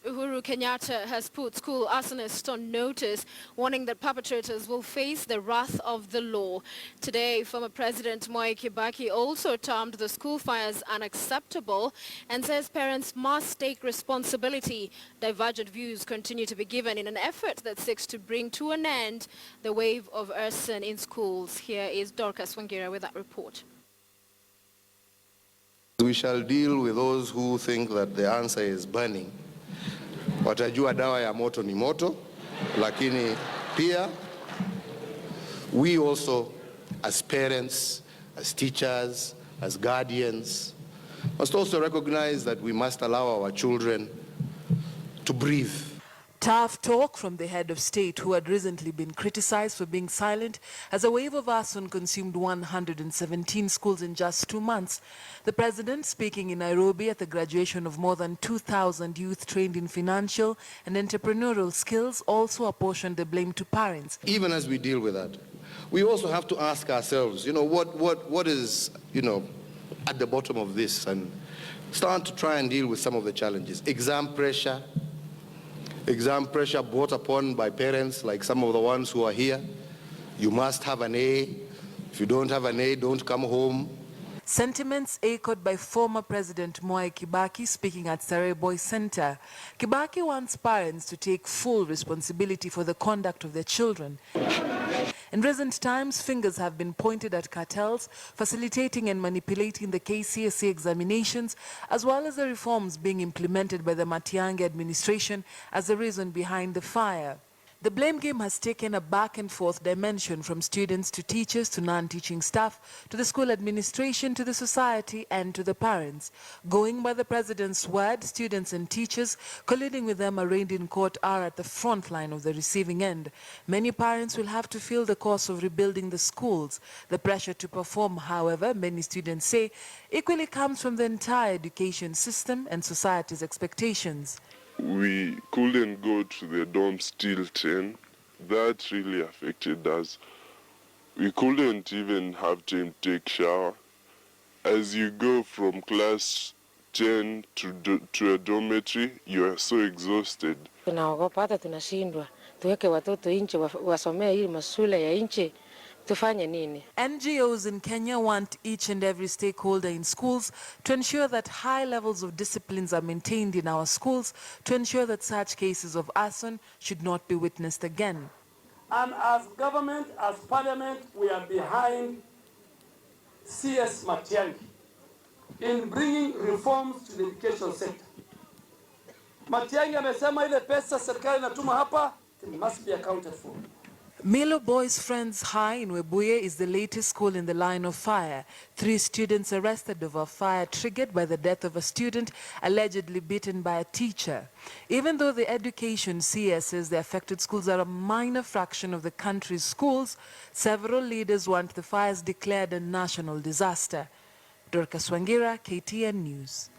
Uhuru Kenyatta has put school arsonists on notice, warning that perpetrators will face the wrath of the law. Today, former President Mwai Kibaki also termed the school fires unacceptable and says parents must take responsibility. Divergent views continue to be given in an effort that seeks to bring to an end the wave of arson in schools. Here is Dorcas Wangira with that report. We shall deal with those who think that the answer is burning. Watajua dawa ya moto ni moto, lakini pia we also as parents, as teachers, as guardians must also recognize that we must allow our children to breathe. Tough talk from the head of state, who had recently been criticized for being silent as a wave of arson consumed 117 schools in just 2 months. The president, speaking in Nairobi at the graduation of more than 2,000 youth trained in financial and entrepreneurial skills, also apportioned the blame to parents. Even as we deal with that, we also have to ask ourselves, what is, at the bottom of this, and start to try and deal with some of the challenges. Exam pressure brought upon by parents like some of the ones who are here. You must have an A. If you don't have an A, don't come home. Sentiments echoed by former President Mwai Kibaki speaking at Sarai Boys Center. Kibaki wants parents to take full responsibility for the conduct of their children. In recent times, fingers have been pointed at cartels, facilitating and manipulating the KCSE examinations, as well as the reforms being implemented by the Matiang'i administration as the reason behind the fire. The blame game has taken a back and forth dimension, from students to teachers to non-teaching staff, to the school administration, to the society and to the parents. Going by the president's word, students and teachers, colluding with them arraigned in court, are at the front line of the receiving end. Many parents will have to feel the cost of rebuilding the schools. The pressure to perform, however, many students say, equally comes from the entire education system and society's expectations. We couldn't go to the dorms till 10. That really affected us. We couldn't even have time to take shower. As you go from class 10 to a dormitory, you are so exhausted. Tunaogopa hata tunashindwa. Tuweke watoto nje wasomee hii mashule ya nje. Tufanye nini? NGOs in Kenya want each and every stakeholder in schools to ensure that high levels of disciplines are maintained in our schools, to ensure that such cases of arson should not be witnessed again. And as government, as parliament, we are behind CS Matiang'i in bringing reforms to the education sector. Matiang'i amesema ile pesa serikali inatuma hapa, it must be accounted for. Milo Boys Friends High in Webuye is the latest school in the line of fire. 3 students arrested over a fire triggered by the death of a student allegedly beaten by a teacher. Even though the education CS says the affected schools are a minor fraction of the country's schools, several leaders want the fires declared a national disaster. Dorcas Wangira, KTN News.